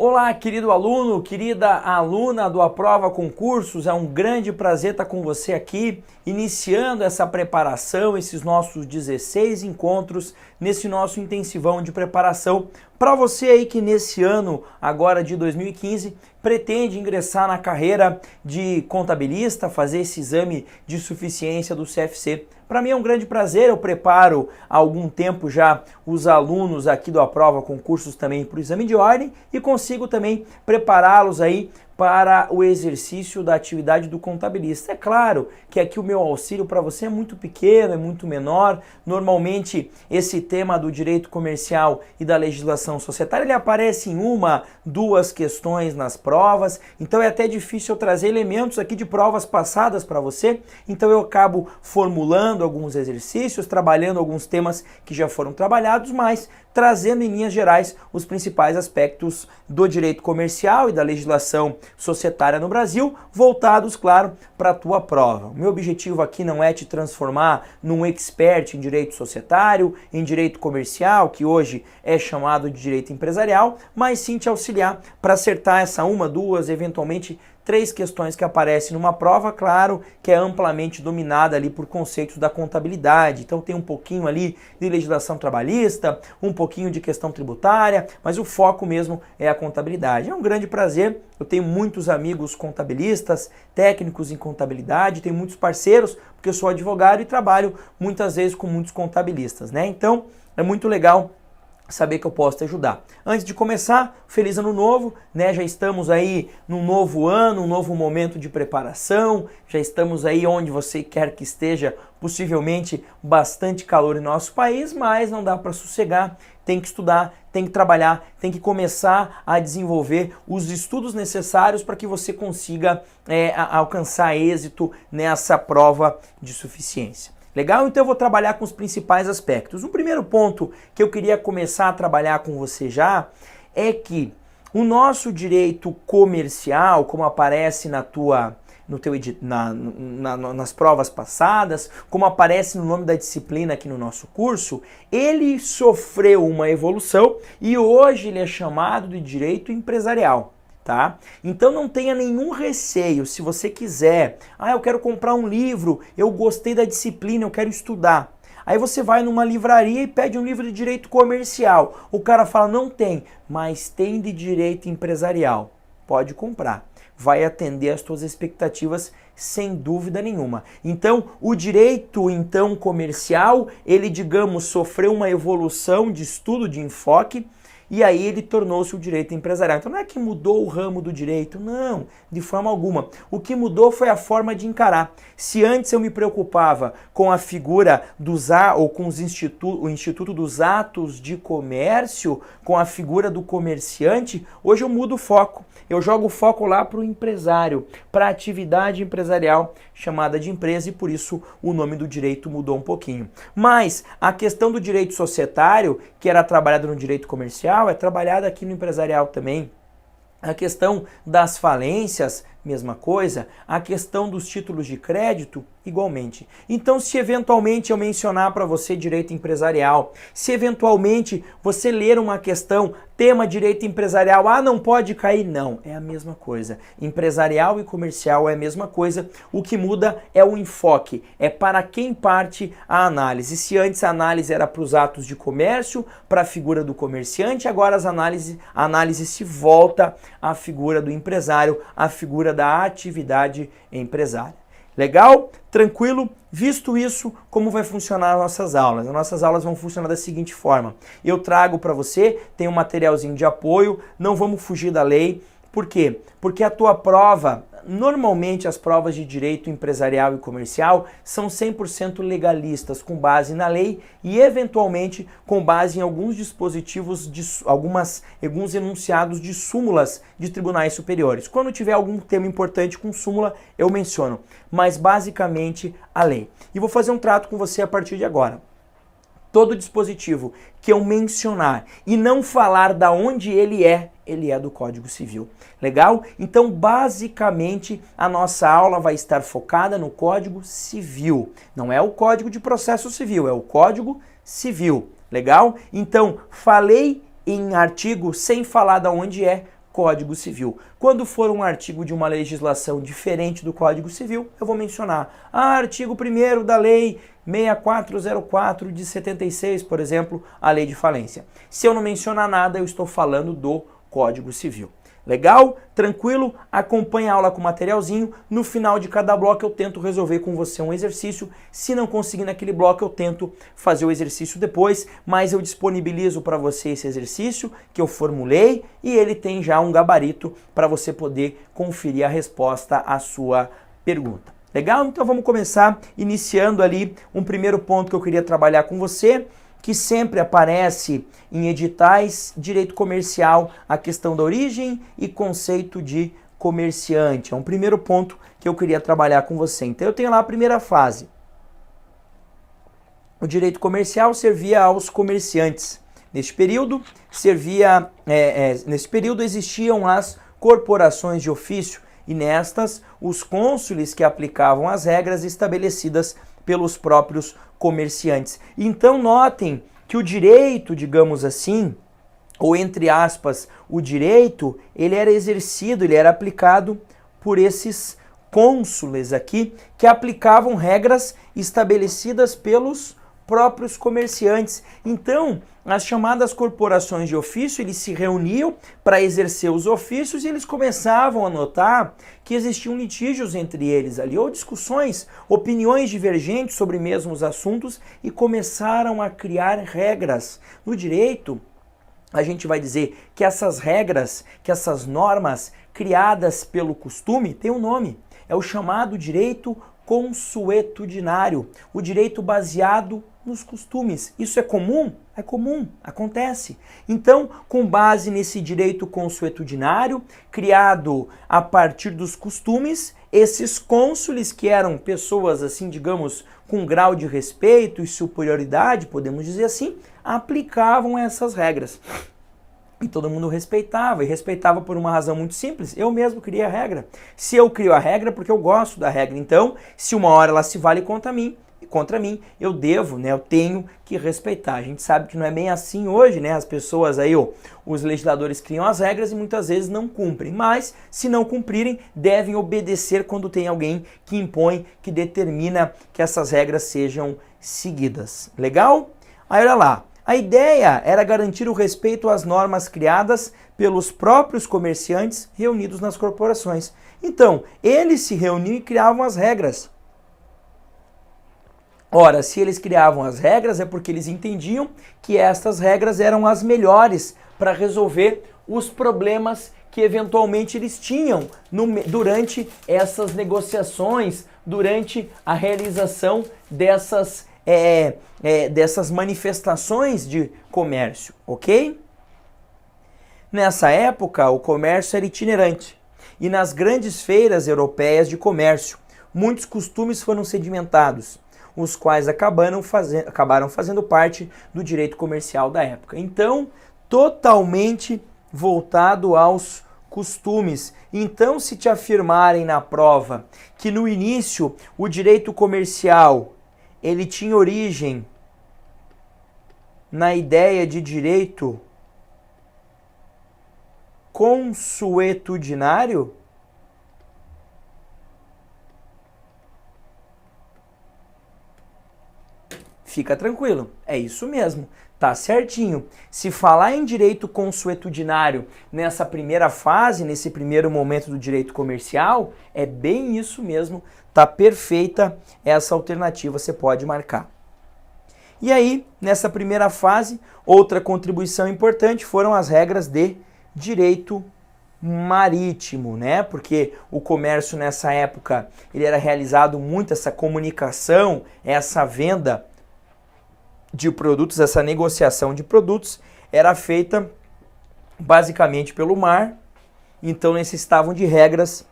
Olá, querido aluno, querida aluna do Aprova Concursos, é um grande prazer estar com você aqui, iniciando essa preparação, esses nossos 16 encontros, nesse nosso intensivão de preparação, para você aí que nesse ano, agora de 2015, pretende ingressar na carreira de contabilista, fazer esse exame de suficiência do CFC. Para mim é um grande prazer, eu preparo há algum tempo já os alunos aqui do Aprova Concursos também para o exame de ordem e consigo também prepará-los aí para o exercício da atividade do contabilista. É claro que aqui o meu auxílio para você é muito pequeno, é muito menor. Normalmente esse tema do direito comercial e da legislação societária ele aparece em uma, duas questões nas provas, então é até difícil eu trazer elementos aqui de provas passadas para você, então eu acabo formulando alguns exercícios, trabalhando alguns temas que já foram trabalhados, mas trazendo em linhas gerais os principais aspectos do direito comercial e da legislação societária no Brasil, voltados, claro, para a tua prova. O meu objetivo aqui não é te transformar num expert em direito societário, em direito comercial, que hoje é chamado de direito empresarial, mas sim te auxiliar para acertar essa uma, duas, eventualmente três questões que aparecem numa prova, claro, que é amplamente dominada ali por conceitos da contabilidade. Então tem um pouquinho ali de legislação trabalhista, um pouquinho de questão tributária, mas o foco mesmo é a contabilidade. É um grande prazer, eu tenho muitos amigos contabilistas, técnicos em contabilidade, tenho muitos parceiros, porque eu sou advogado e trabalho muitas vezes com muitos contabilistas, né? Então é muito legal saber que eu posso te ajudar. Antes de começar, feliz ano novo, né? Já estamos aí num novo ano, um novo momento de preparação, já estamos aí onde você quer que esteja, possivelmente bastante calor em nosso país, mas não dá para sossegar, tem que estudar, tem que trabalhar, tem que começar a desenvolver os estudos necessários para que você consiga alcançar êxito nessa prova de suficiência. Legal? Então eu vou trabalhar com os principais aspectos. O primeiro ponto que eu queria começar a trabalhar com você já é que o nosso direito comercial, como aparece nas provas passadas, como aparece no nome da disciplina aqui no nosso curso, ele sofreu uma evolução e hoje ele é chamado de direito empresarial. Tá? Então não tenha nenhum receio, se você quiser, eu quero comprar um livro, eu gostei da disciplina, eu quero estudar. Aí você vai numa livraria e pede um livro de direito comercial. O cara fala, não tem, mas tem de direito empresarial. Pode comprar. Vai atender às suas expectativas sem dúvida nenhuma. Então, o direito comercial, ele, digamos, sofreu uma evolução de estudo, de enfoque, e aí ele tornou-se o direito empresarial. Então não é que mudou o ramo do direito, não, de forma alguma. O que mudou foi a forma de encarar. Se antes eu me preocupava com a figura ou com o Instituto dos Atos de Comércio, com a figura do comerciante, hoje eu mudo o foco. Eu jogo o foco lá para o empresário, para a atividade empresarial chamada de empresa, e por isso o nome do direito mudou um pouquinho. Mas a questão do direito societário, que era trabalhado no direito comercial, é trabalhada aqui no empresarial também. A questão das falências, mesma coisa. A questão dos títulos de crédito, igualmente. Então, se eventualmente eu mencionar para você direito empresarial, se eventualmente você ler uma questão, tema direito empresarial, não pode cair, não, é a mesma coisa. Empresarial e comercial é a mesma coisa, o que muda é o enfoque, é para quem parte a análise. Se antes a análise era para os atos de comércio, para a figura do comerciante, agora a análise se volta à figura do empresário, à figura da atividade empresária. Legal? Tranquilo? Visto isso, como vai funcionar as nossas aulas? As nossas aulas vão funcionar da seguinte forma. Eu trago para você, tem um materialzinho de apoio, não vamos fugir da lei. Por quê? Porque a tua prova, normalmente as provas de direito empresarial e comercial são 100% legalistas, com base na lei e eventualmente com base em alguns dispositivos, alguns enunciados de súmulas de tribunais superiores. Quando tiver algum tema importante com súmula, eu menciono, mas basicamente a lei. E vou fazer um trato com você a partir de agora. Todo dispositivo que eu mencionar e não falar da onde ele é do Código Civil. Legal? Então, basicamente, a nossa aula vai estar focada no Código Civil. Não é o Código de Processo Civil, é o Código Civil. Legal? Então, falei em artigo sem falar da onde é, Código Civil. Quando for um artigo de uma legislação diferente do Código Civil, eu vou mencionar artigo 1º da Lei 6404 de 76, por exemplo, a Lei de Falência. Se eu não mencionar nada, eu estou falando do Código Civil. Legal? Tranquilo? Acompanhe a aula com o materialzinho. No final de cada bloco eu tento resolver com você um exercício. Se não conseguir naquele bloco, eu tento fazer o exercício depois, mas eu disponibilizo para você esse exercício que eu formulei e ele tem já um gabarito para você poder conferir a resposta à sua pergunta. Legal? Então vamos começar iniciando ali um primeiro ponto que eu queria trabalhar com você, que sempre aparece em editais, direito comercial, a questão da origem e conceito de comerciante. É um primeiro ponto que eu queria trabalhar com você. Então eu tenho lá a primeira fase. O direito comercial servia aos comerciantes. Neste período, existiam as corporações de ofício e nestas os cônsules que aplicavam as regras estabelecidas pelos próprios comerciantes. Então notem que o direito, digamos assim, ou entre aspas, o direito, ele era exercido, ele era aplicado por esses cônsules aqui, que aplicavam regras estabelecidas pelos próprios comerciantes. Então, as chamadas corporações de ofício, eles se reuniam para exercer os ofícios e eles começavam a notar que existiam litígios entre eles ali, ou discussões, opiniões divergentes sobre mesmos assuntos e começaram a criar regras. No direito, a gente vai dizer que essas regras, que essas normas criadas pelo costume, têm um nome. É o chamado direito consuetudinário, o direito baseado nos costumes. Isso é comum? É comum, acontece. Então, com base nesse direito consuetudinário, criado a partir dos costumes, esses cônsules, que eram pessoas, assim, digamos, com grau de respeito e superioridade, podemos dizer assim, aplicavam essas regras. E todo mundo respeitava, e respeitava por uma razão muito simples. Eu mesmo criei a regra. Se eu crio a regra, é porque eu gosto da regra. Então, se uma hora ela se vale contra mim, eu devo, né, eu tenho que respeitar. A gente sabe que não é bem assim hoje, né? As pessoas aí, os legisladores criam as regras e muitas vezes não cumprem. Mas, se não cumprirem, devem obedecer quando tem alguém que impõe, que determina que essas regras sejam seguidas. Legal? Aí olha lá. A ideia era garantir o respeito às normas criadas pelos próprios comerciantes reunidos nas corporações. Então, eles se reuniam e criavam as regras. Ora, se eles criavam as regras é porque eles entendiam que estas regras eram as melhores para resolver os problemas que eventualmente eles tinham durante essas negociações, durante a realização dessas manifestações de comércio, ok? Nessa época, o comércio era itinerante e nas grandes feiras europeias de comércio, muitos costumes foram sedimentados, os quais acabaram fazendo parte do direito comercial da época. Então, totalmente voltado aos costumes. Então, se te afirmarem na prova que no início o direito comercial ele tinha origem na ideia de direito consuetudinário, fica tranquilo, é isso mesmo, tá certinho. Se falar em direito consuetudinário nessa primeira fase, nesse primeiro momento do direito comercial, é bem isso mesmo, tá perfeita essa alternativa, você pode marcar. E aí, nessa primeira fase, outra contribuição importante foram as regras de direito marítimo, né? Porque o comércio nessa época, ele era realizado muito, essa comunicação, essa venda de produtos, essa negociação de produtos era feita basicamente pelo mar, então necessitavam de regras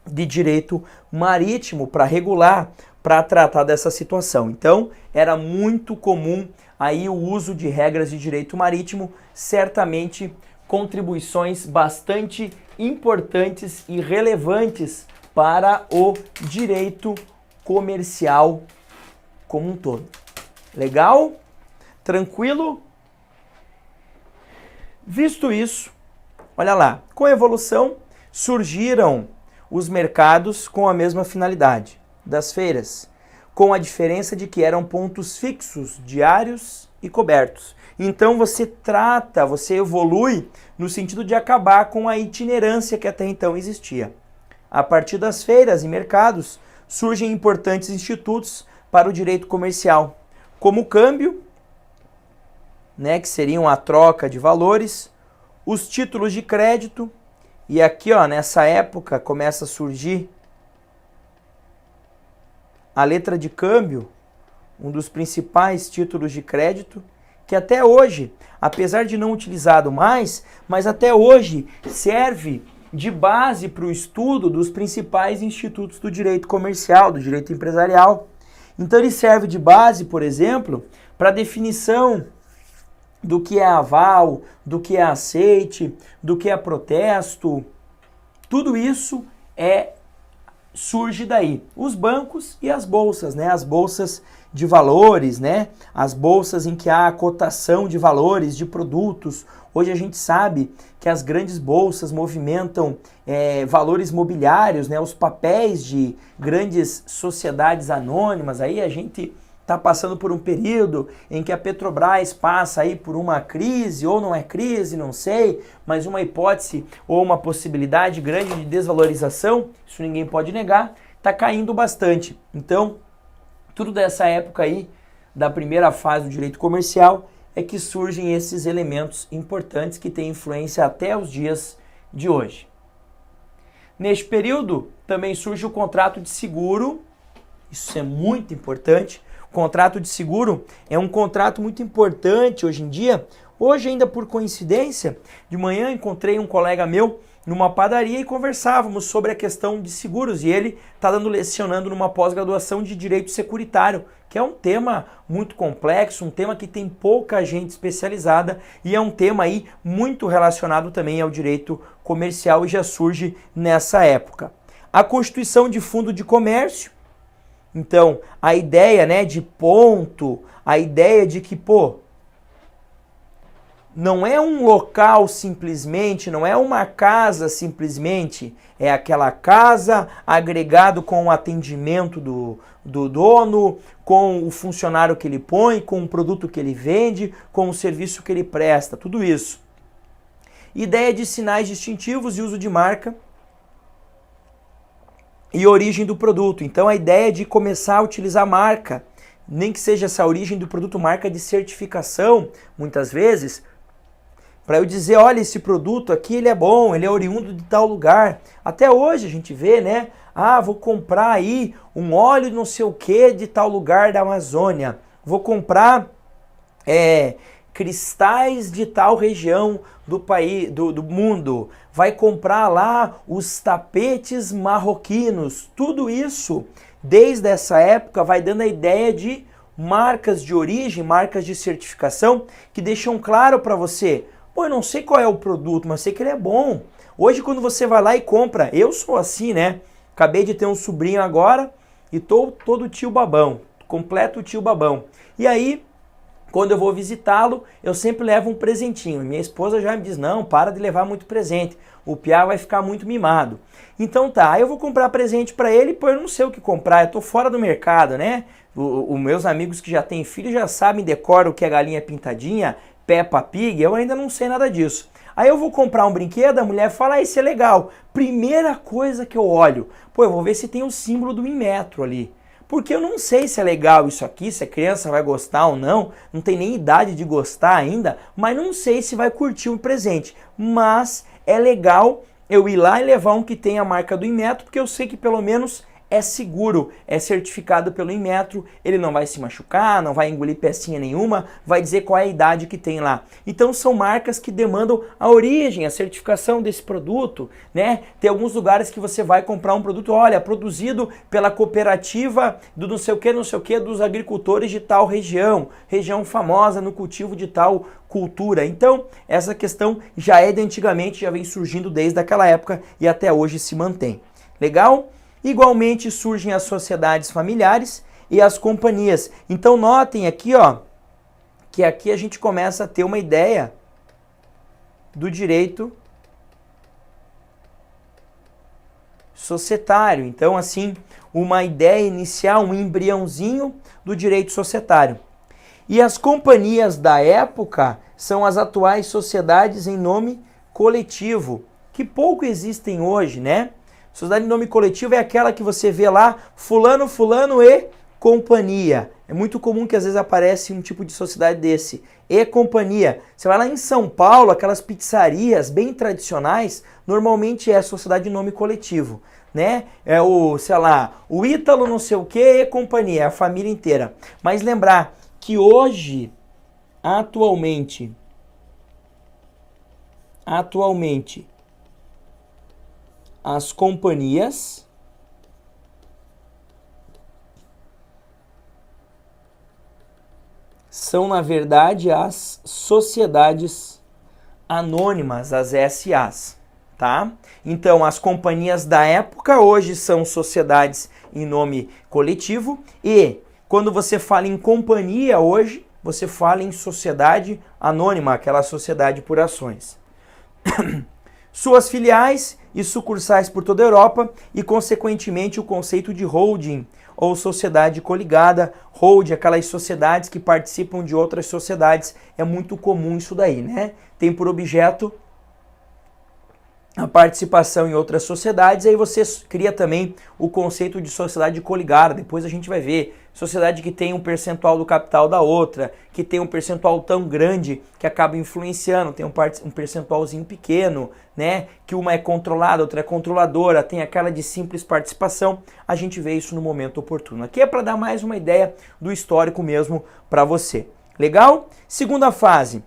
de direito marítimo para regular, para tratar dessa situação. Então era muito comum aí o uso de regras de direito marítimo, certamente contribuições bastante importantes e relevantes para o direito comercial como um todo. Legal? Tranquilo? Visto isso, Olha lá, com a evolução surgiram os mercados com a mesma finalidade das feiras, com a diferença de que eram pontos fixos, diários e cobertos. Então você evolui no sentido de acabar com a itinerância que até então existia. A partir das feiras e mercados surgem importantes institutos para o direito comercial, como o câmbio, que seriam a troca de valores, os títulos de crédito, e aqui nessa época começa a surgir a letra de câmbio, um dos principais títulos de crédito, que até hoje, apesar de não utilizado mais, mas até hoje serve de base para o estudo dos principais institutos do direito comercial, do direito empresarial. Então ele serve de base, por exemplo, para a definição do que é aval, do que é aceite, do que é protesto. Tudo isso surge daí. Os bancos e as bolsas, as bolsas de valores, as bolsas em que há a cotação de valores, de produtos. Hoje a gente sabe que as grandes bolsas movimentam valores mobiliários, os papéis de grandes sociedades anônimas. Aí a gente está passando por um período em que a Petrobras passa aí por uma crise, ou não é crise, não sei, mas uma hipótese ou uma possibilidade grande de desvalorização, isso ninguém pode negar, está caindo bastante. Então, tudo dessa época aí, da primeira fase do direito comercial, é que surgem esses elementos importantes que têm influência até os dias de hoje. Neste período, também surge o contrato de seguro, isso é muito importante. O contrato de seguro é um contrato muito importante hoje em dia. Hoje, ainda por coincidência, de manhã encontrei um colega meu numa padaria e conversávamos sobre a questão de seguros. E ele está lecionando numa pós-graduação de direito securitário, que é um tema muito complexo, um tema que tem pouca gente especializada e é um tema aí muito relacionado também ao direito comercial e já surge nessa época. A constituição de fundo de comércio. Então, a ideia de ponto, a ideia de que, não é um local simplesmente, não é uma casa simplesmente, é aquela casa agregado com o atendimento do dono, com o funcionário que ele põe, com o produto que ele vende, com o serviço que ele presta, tudo isso. Ideia de sinais distintivos e uso de marca. E origem do produto. Então a ideia de começar a utilizar marca, nem que seja essa origem do produto, marca de certificação, muitas vezes, para eu dizer, olha, esse produto aqui ele é bom, ele é oriundo de tal lugar. Até hoje a gente vê, vou comprar aí um óleo não sei o que de tal lugar da Amazônia. Vou comprar cristais de tal região do país, do mundo, vai comprar lá os tapetes marroquinos. Tudo isso, desde essa época, vai dando a ideia de marcas de origem, marcas de certificação, que deixam claro para você, eu não sei qual é o produto, mas sei que ele é bom. Hoje, quando você vai lá e compra, eu sou assim, Acabei de ter um sobrinho agora e tô todo tio babão, completo tio babão. E aí, quando eu vou visitá-lo, eu sempre levo um presentinho. Minha esposa já me diz, não, para de levar muito presente, o piá vai ficar muito mimado. Então tá, aí eu vou comprar presente para ele, eu não sei o que comprar, eu tô fora do mercado, Os meus amigos que já têm filho já sabem, decoram o que é galinha pintadinha, Peppa Pig, eu ainda não sei nada disso. Aí eu vou comprar um brinquedo, a mulher fala, isso é legal. Primeira coisa que eu olho, eu vou ver se tem o símbolo do Inmetro ali. Porque eu não sei se é legal isso aqui, se a criança vai gostar ou não, não tem nem idade de gostar ainda, mas não sei se vai curtir o presente. Mas é legal eu ir lá e levar um que tem a marca do Inmetro, porque eu sei que pelo menos é seguro, é certificado pelo Inmetro, ele não vai se machucar, não vai engolir pecinha nenhuma, vai dizer qual é a idade que tem lá. Então são marcas que demandam a origem, a certificação desse produto, Tem alguns lugares que você vai comprar um produto, olha, produzido pela cooperativa do não sei o que, dos agricultores de tal região, região famosa no cultivo de tal cultura. Então, essa questão já é de antigamente, já vem surgindo desde aquela época e até hoje se mantém. Legal? Igualmente surgem as sociedades familiares e as companhias. Então notem aqui, que aqui a gente começa a ter uma ideia do direito societário. Então, assim, uma ideia inicial, um embriãozinho do direito societário. E as companhias da época são as atuais sociedades em nome coletivo, que pouco existem hoje, né? Sociedade em nome coletivo é aquela que você vê lá, fulano, fulano e companhia. É muito comum que às vezes aparece um tipo de sociedade desse, e companhia. Você vai lá em São Paulo, aquelas pizzarias bem tradicionais, normalmente é sociedade de nome coletivo, né? É o, sei lá, o Ítalo não sei o que e companhia, é a família inteira. Mas lembrar que hoje, atualmente, as companhias são, na verdade, as sociedades anônimas, as SAs, tá? Então, as companhias da época hoje são sociedades em nome coletivo e quando você fala em companhia hoje, você fala em sociedade anônima, aquela sociedade por ações. Suas filiais e sucursais por toda a Europa e, consequentemente, o conceito de holding ou sociedade coligada. Holding, aquelas sociedades que participam de outras sociedades. É muito comum isso daí, né? Tem por objeto a participação em outras sociedades, aí você cria também o conceito de sociedade coligada. Depois a gente vai ver sociedade que tem um percentual do capital da outra, que tem um percentual tão grande que acaba influenciando, tem um percentualzinho pequeno, né? Que uma é controlada, outra é controladora, tem aquela de simples participação. A gente vê isso no momento oportuno. Aqui é para dar mais uma ideia do histórico mesmo para você. Legal? Segunda fase.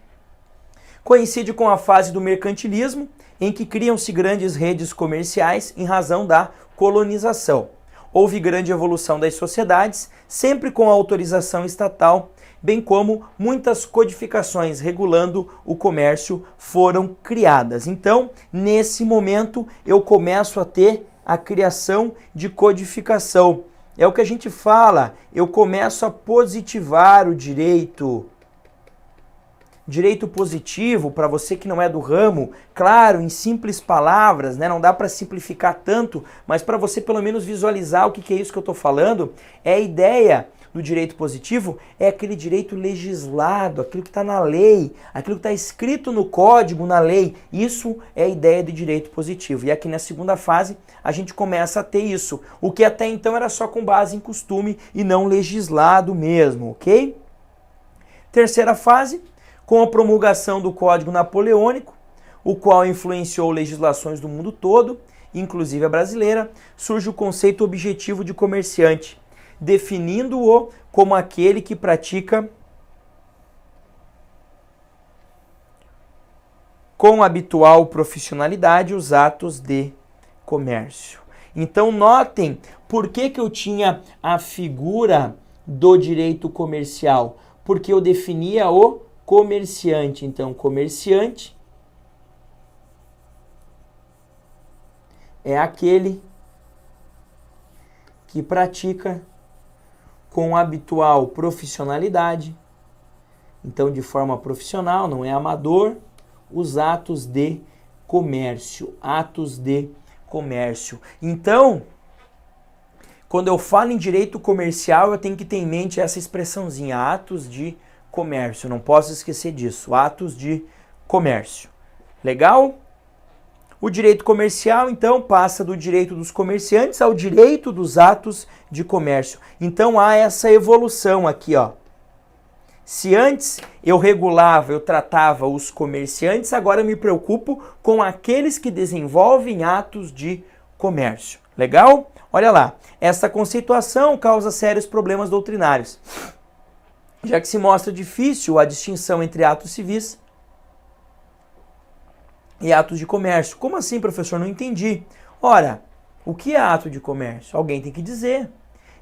Coincide com a fase do mercantilismo, em que criam-se grandes redes comerciais em razão da colonização. Houve grande evolução das sociedades, sempre com a autorização estatal, bem como muitas codificações regulando o comércio foram criadas. Então, nesse momento, eu começo a ter a criação de codificação. É o que a gente fala, eu começo a positivar o direito. Direito positivo, para você que não é do ramo, claro, em simples palavras, né? Não dá para simplificar tanto, mas para você pelo menos visualizar o que é isso que eu estou falando, é a ideia do direito positivo, é aquele direito legislado, aquilo que está na lei, aquilo que está escrito no código, na lei. Isso é a ideia do direito positivo. E aqui na segunda fase a gente começa a ter isso, o que até então era só com base em costume e não legislado mesmo, ok? Terceira fase, com a promulgação do Código Napoleônico, o qual influenciou legislações do mundo todo, inclusive a brasileira, surge o conceito objetivo de comerciante, definindo-o como aquele que pratica com habitual profissionalidade os atos de comércio. Então notem por que eu tinha a figura do direito comercial, porque eu definia o comerciante. Então, comerciante é aquele que pratica com habitual profissionalidade, então de forma profissional, não é amador, os atos de comércio, atos de comércio. Então, quando eu falo em direito comercial, eu tenho que ter em mente essa expressãozinha, atos de comércio, não posso esquecer disso, atos de comércio. Legal? O direito comercial, então, passa do direito dos comerciantes ao direito dos atos de comércio. Então, há essa evolução aqui, ó. Se antes eu regulava, eu tratava os comerciantes, agora eu me preocupo com aqueles que desenvolvem atos de comércio. Legal? Olha lá, essa conceituação causa sérios problemas doutrinários, já que se mostra difícil a distinção entre atos civis e atos de comércio. Como assim, professor? Não entendi. Ora, o que é ato de comércio? Alguém tem que dizer.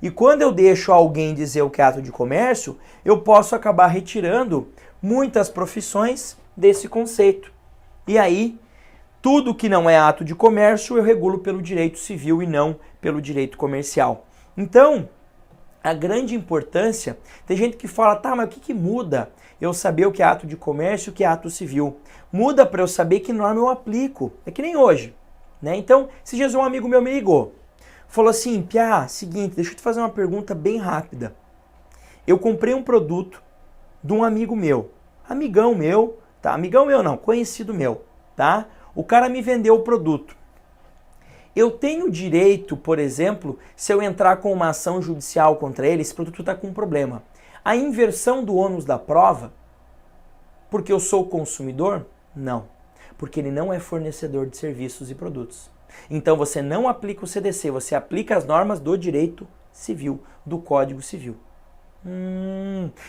E quando eu deixo alguém dizer o que é ato de comércio, eu posso acabar retirando muitas profissões desse conceito. E aí, tudo que não é ato de comércio eu regulo pelo direito civil e não pelo direito comercial. Então, a grande importância, tem gente que fala, tá, mas o que muda eu saber o que é ato de comércio e o que é ato civil? Muda para eu saber que norma eu aplico. É que nem hoje. né? Então, esses dias um amigo meu me ligou, falou assim, Piá, seguinte, deixa eu te fazer uma pergunta bem rápida. Eu comprei um produto de um amigo meu, amigão meu, tá? Amigão meu não, conhecido meu, tá? O cara me vendeu o produto. Eu tenho direito, por exemplo, se eu entrar com uma ação judicial contra ele, esse produto está com um problema. A inversão do ônus da prova, porque eu sou consumidor? Não, porque ele não é fornecedor de serviços e produtos. Então você não aplica o CDC, você aplica as normas do direito civil, do Código Civil.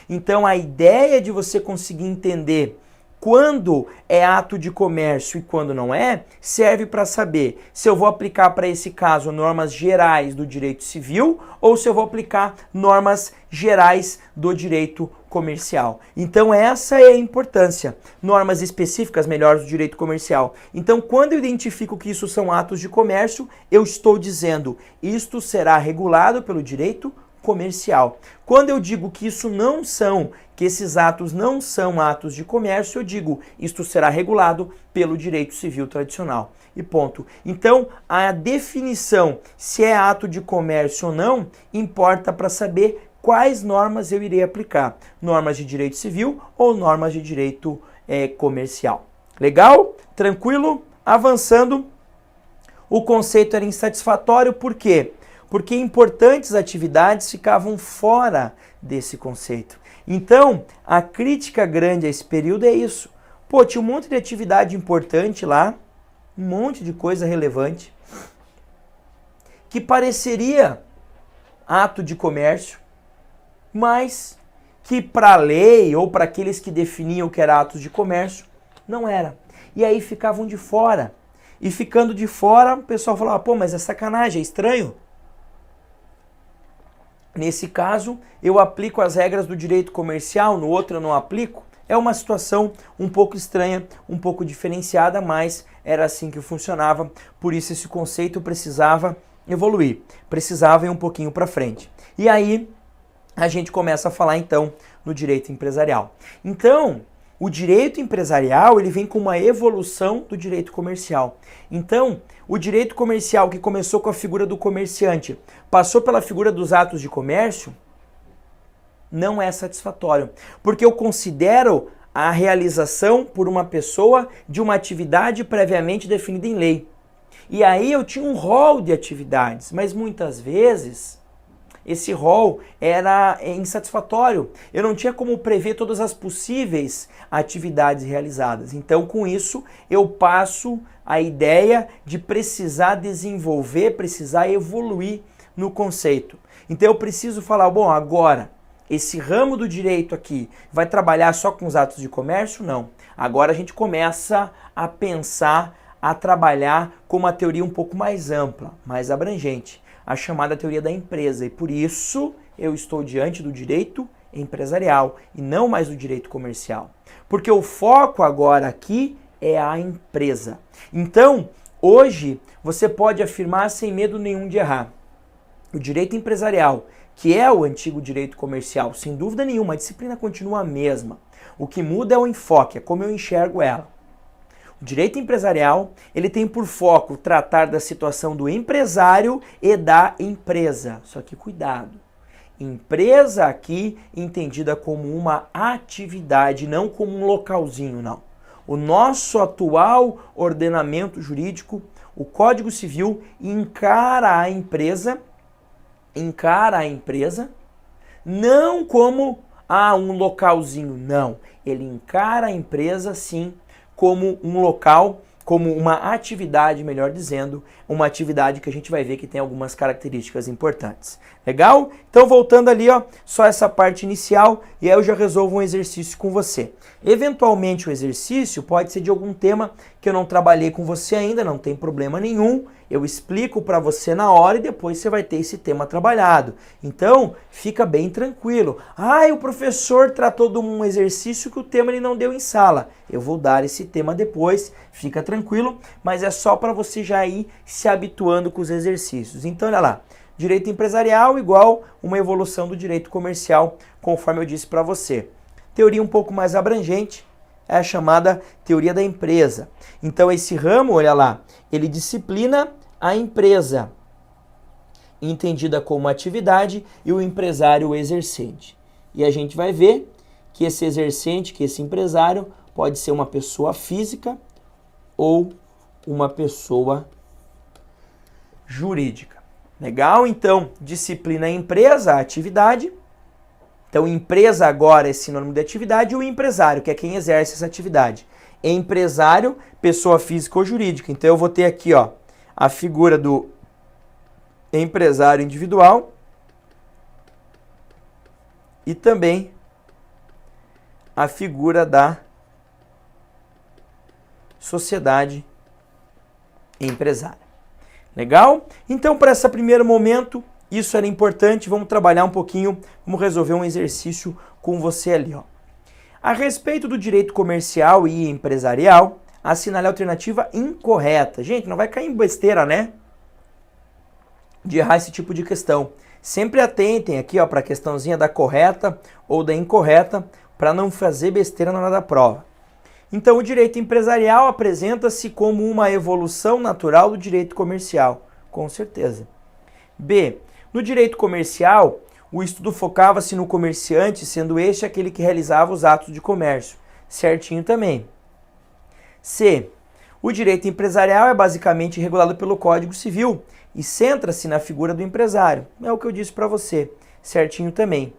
Então a ideia de você conseguir entender quando é ato de comércio e quando não é, serve para saber se eu vou aplicar para esse caso normas gerais do direito civil ou se eu vou aplicar normas gerais do direito comercial. Então essa é a importância. Normas específicas melhores do direito comercial. Então quando eu identifico que isso são atos de comércio, eu estou dizendo isto será regulado pelo direito comercial. Quando eu digo que isso não são, que esses atos não são atos de comércio, eu digo isto será regulado pelo direito civil tradicional. E ponto. Então, a definição se é ato de comércio ou não importa para saber quais normas eu irei aplicar. Normas de direito civil ou normas de direito comercial. Legal? Tranquilo? Avançando. O conceito era insatisfatório, por quê? Porque importantes atividades ficavam fora desse conceito. Então, a crítica grande a esse período é isso. Pô, tinha um monte de atividade importante lá, um monte de coisa relevante, que pareceria ato de comércio, mas que para a lei ou para aqueles que definiam que era atos de comércio, não era. E aí ficavam de fora. E ficando de fora, o pessoal falava, pô, mas é sacanagem, é estranho. Nesse caso, eu aplico as regras do direito comercial, no outro eu não aplico. É uma situação um pouco estranha, um pouco diferenciada, mas era assim que funcionava. Por isso esse conceito precisava evoluir, precisava ir um pouquinho para frente. E aí a gente começa a falar então no direito empresarial. Então, o direito empresarial ele vem com uma evolução do direito comercial. Então, o direito comercial que começou com a figura do comerciante, passou pela figura dos atos de comércio, não é satisfatório. Porque eu considero a realização por uma pessoa de uma atividade previamente definida em lei. E aí eu tinha um rol de atividades, mas muitas vezes esse rol era insatisfatório. Eu não tinha como prever todas as possíveis atividades realizadas. Então, com isso, eu passo a ideia de precisar desenvolver, precisar evoluir no conceito. Então, eu preciso falar, bom, agora, esse ramo do direito aqui vai trabalhar só com os atos de comércio? Não. Agora a gente começa a pensar, a trabalhar com uma teoria um pouco mais ampla, mais abrangente, a chamada teoria da empresa, e por isso eu estou diante do direito empresarial e não mais do direito comercial. Porque o foco agora aqui é a empresa. Então, hoje, você pode afirmar sem medo nenhum de errar. O direito empresarial, que é o antigo direito comercial, sem dúvida nenhuma, a disciplina continua a mesma. O que muda é o enfoque, é como eu enxergo ela. O direito empresarial, ele tem por foco tratar da situação do empresário e da empresa. Só que cuidado, empresa aqui entendida como uma atividade, não como um localzinho, não. O nosso atual ordenamento jurídico, o Código Civil, encara a empresa não como um localzinho, não. Ele encara a empresa, sim, como um local, como uma atividade, melhor dizendo, uma atividade que a gente vai ver que tem algumas características importantes. Legal? Então, voltando ali, ó, só essa parte inicial, e aí eu já resolvo um exercício com você. Eventualmente, o exercício pode ser de algum tema que eu não trabalhei com você ainda, não tem problema nenhum. Eu explico para você na hora e depois você vai ter esse tema trabalhado. Então, fica bem tranquilo. O professor tratou de um exercício que o tema ele não deu em sala. Eu vou dar esse tema depois, fica tranquilo, mas é só para você já ir se habituando com os exercícios. Então, olha lá. Direito empresarial igual uma evolução do direito comercial, conforme eu disse para você. Teoria um pouco mais abrangente, é a chamada teoria da empresa. Então esse ramo, olha lá, ele disciplina a empresa, entendida como atividade, e o empresário o exercente. E a gente vai ver que esse exercente, que esse empresário, pode ser uma pessoa física ou uma pessoa jurídica. Legal? Então, disciplina a empresa, a atividade. Então, empresa agora é sinônimo de atividade, e o empresário, que é quem exerce essa atividade. Empresário, pessoa física ou jurídica. Então, eu vou ter aqui, ó, a figura do empresário individual e também a figura da sociedade empresária. Legal? Então, para esse primeiro momento, isso era importante. Vamos trabalhar um pouquinho, vamos resolver um exercício com você ali, ó. A respeito do direito comercial e empresarial, assinale a alternativa incorreta. Gente, não vai cair em besteira, né? De errar esse tipo de questão. Sempre atentem aqui, ó, para a questãozinha da correta ou da incorreta, para não fazer besteira na hora da prova. Então, o direito empresarial apresenta-se como uma evolução natural do direito comercial, com certeza. B. No direito comercial, o estudo focava-se no comerciante, sendo este aquele que realizava os atos de comércio. Certinho também. C. O direito empresarial é basicamente regulado pelo Código Civil e centra-se na figura do empresário. É o que eu disse para você. Certinho também.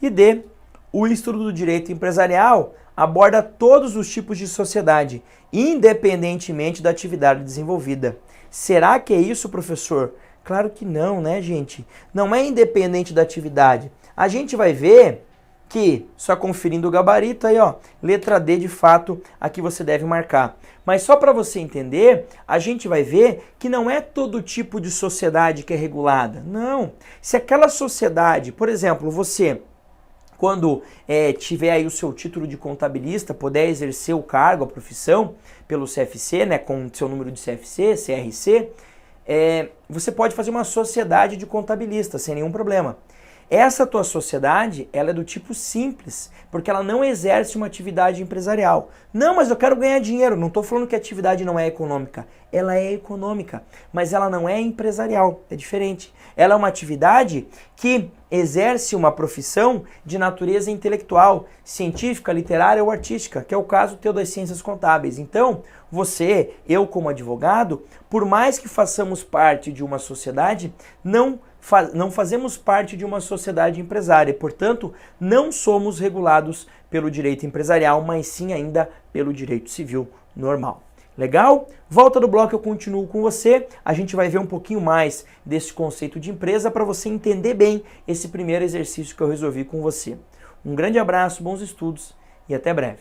E D. O estudo do direito empresarial aborda todos os tipos de sociedade, independentemente da atividade desenvolvida. Será que é isso, professor? Claro que não, né, gente? Não é independente da atividade. A gente vai ver que, só conferindo o gabarito aí, ó, letra D de fato, aqui você deve marcar. Mas só para você entender, a gente vai ver que não é todo tipo de sociedade que é regulada. Não. Se aquela sociedade, por exemplo, você, quando tiver aí o seu título de contabilista, puder exercer o cargo, a profissão, pelo CFC, né, com o seu número de CFC, CRC, você pode fazer uma sociedade de contabilistas sem nenhum problema. Essa tua sociedade, ela é do tipo simples, porque ela não exerce uma atividade empresarial. Não, mas eu quero ganhar dinheiro. Não estou falando que a atividade não é econômica. Ela é econômica, mas ela não é empresarial. É diferente. Ela é uma atividade que exerce uma profissão de natureza intelectual, científica, literária ou artística, que é o caso teu das ciências contábeis. Então, você, eu como advogado, por mais que façamos parte de uma sociedade, não fazemos parte de uma sociedade empresária, portanto, não somos regulados pelo direito empresarial, mas sim ainda pelo direito civil normal. Legal? Volta do bloco, eu continuo com você. A gente vai ver um pouquinho mais desse conceito de empresa para você entender bem esse primeiro exercício que eu resolvi com você. Um grande abraço, bons estudos e até breve.